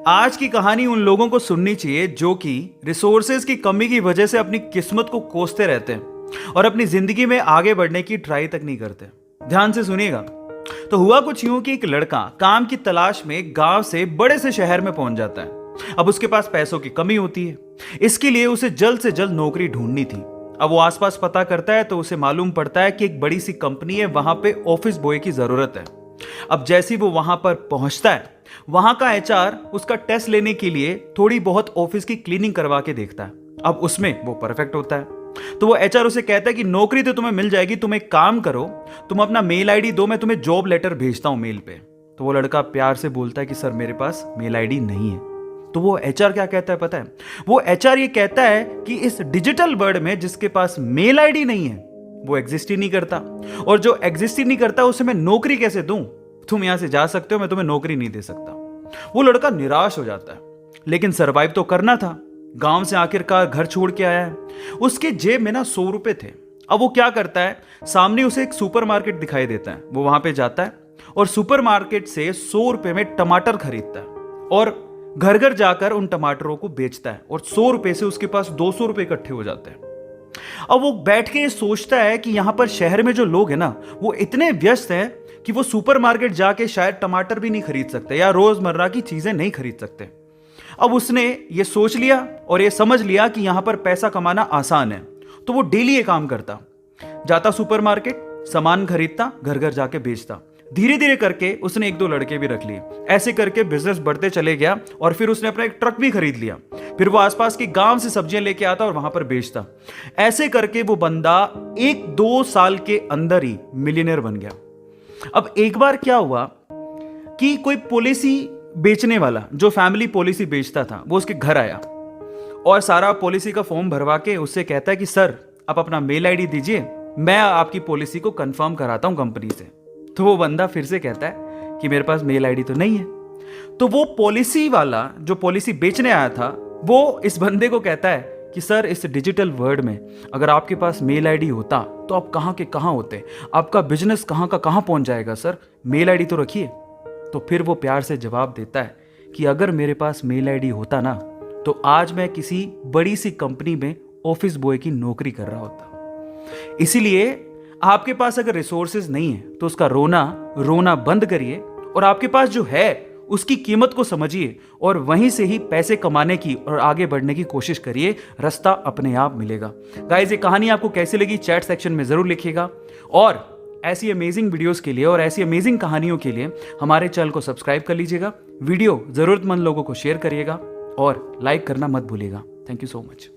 आज की कहानी उन लोगों को सुननी चाहिए जो कि रिसोर्सेज की कमी की वजह से अपनी किस्मत को कोसते रहते हैं और अपनी जिंदगी में आगे बढ़ने की ट्राई तक नहीं करते। ध्यान से सुनिएगा। तो हुआ कुछ यूं कि एक लड़का काम की तलाश में गांव से बड़े से शहर में पहुंच जाता है। अब उसके पास पैसों की कमी होती है, इसके लिए उसे जल्द से जल्द नौकरी ढूंढनी थी। अब वो आसपास पता करता है तो उसे मालूम पड़ता है कि एक बड़ी सी कंपनी है, वहां पे ऑफिस बॉय की जरूरत है। अब जैसे ही वो वहां पर पहुंचता है, वहां का एचआर उसका टेस्ट लेने के लिए थोड़ी बहुत ऑफिस की क्लीनिंग करवा के देखता है। अब उसमें वो परफेक्ट होता है, तो वो एचआर उसे कहता है कि नौकरी तो तुम्हें मिल जाएगी, तुम एक काम करो, तुम अपना मेल आईडी दो, मैं तुम्हें जॉब लेटर भेजता हूं मेल पे। तो वो लड़का प्यार से बोलता है कि सर मेरे पास मेल आईडी नहीं है। तो वो एचआर क्या कहता है पता है? वो एचआर ये कहता है कि इस डिजिटल वर्ल्ड में जिसके पास मेल आईडी नहीं है वो एग्जिस्ट ही नहीं करता, और जो एग्जिस्ट ही नहीं करता उसे मैं नौकरी कैसे दूं? तुम यहां से जा सकते हो, मैं तुम्हें नौकरी नहीं दे सकता। वो लड़का निराश हो जाता है, लेकिन सरवाइव तो करना था। गांव से आखिरकार घर छोड़ के आया है, उसके जेब में ना 100 रुपए थे। अब वो क्या करता है, सामने उसे एक सुपरमार्केट दिखाई देता है, वो वहां पे जाता है और सुपरमार्केट से 100 रुपए में टमाटर खरीदता है और घर घर जाकर उन टमाटरों को बेचता है, और 100 रुपए से उसके पास 200 रुपए इकट्ठे हो जाते हैं। अब वो बैठ के सोचता है कि यहां पर शहर में जो लोग हैं ना, वो इतने व्यस्त हैं कि वो सुपरमार्केट जाके शायद टमाटर भी नहीं खरीद सकते या रोजमर्रा की चीजें नहीं खरीद सकते। अब उसने ये सोच लिया और ये समझ लिया कि यहां पर पैसा कमाना आसान है, तो वो डेली ये काम करता, जाता सुपरमार्केट, सामान खरीदता, घर घर जाके बेचता। धीरे धीरे करके उसने 1-2 लड़के भी रख लिए। ऐसे करके बिजनेस बढ़ते चले गया और फिर उसने अपना एक ट्रक भी खरीद लिया। फिर वो आसपास के गांव से सब्जियां लेके आता और वहां पर बेचता। ऐसे करके वो बंदा 1-2 साल के अंदर ही मिलियनर बन गया। अब एक बार क्या हुआ कि कोई पॉलिसी बेचने वाला जो फैमिली पॉलिसी बेचता था, वो उसके घर आया और सारा पॉलिसी का फॉर्म भरवा के उससे कहता है कि सर आप अपना मेल आईडी दीजिए, मैं आपकी पॉलिसी को कंफर्म कराता हूं कंपनी से। तो वो बंदा फिर से कहता है कि मेरे पास मेल आईडी तो नहीं है। तो वो पॉलिसी वाला जो पॉलिसी बेचने आया था, वो इस बंदे को कहता है कि सर इस डिजिटल वर्ल्ड में अगर आपके पास मेल आईडी होता तो आप कहाँ के कहाँ होते, आपका बिजनेस कहाँ का कहाँ पहुंच जाएगा, सर मेल आईडी तो रखिए। तो फिर वो प्यार से जवाब देता है कि अगर मेरे पास मेल आईडी होता ना, तो आज मैं किसी बड़ी सी कंपनी में ऑफिस बॉय की नौकरी कर रहा होता। इसीलिए आपके पास अगर रिसोर्सेज नहीं है तो उसका रोना बंद करिए और आपके पास जो है उसकी कीमत को समझिए और वहीं से ही पैसे कमाने की और आगे बढ़ने की कोशिश करिए। रास्ता अपने आप मिलेगा। गाइस, ये कहानी आपको कैसी लगी चैट सेक्शन में जरूर लिखिएगा, और ऐसी अमेजिंग वीडियोस के लिए और ऐसी अमेजिंग कहानियों के लिए हमारे चैनल को सब्सक्राइब कर लीजिएगा। वीडियो जरूरतमंद लोगों को शेयर करिएगा और लाइक करना मत भूलिएगा। Thank you so much.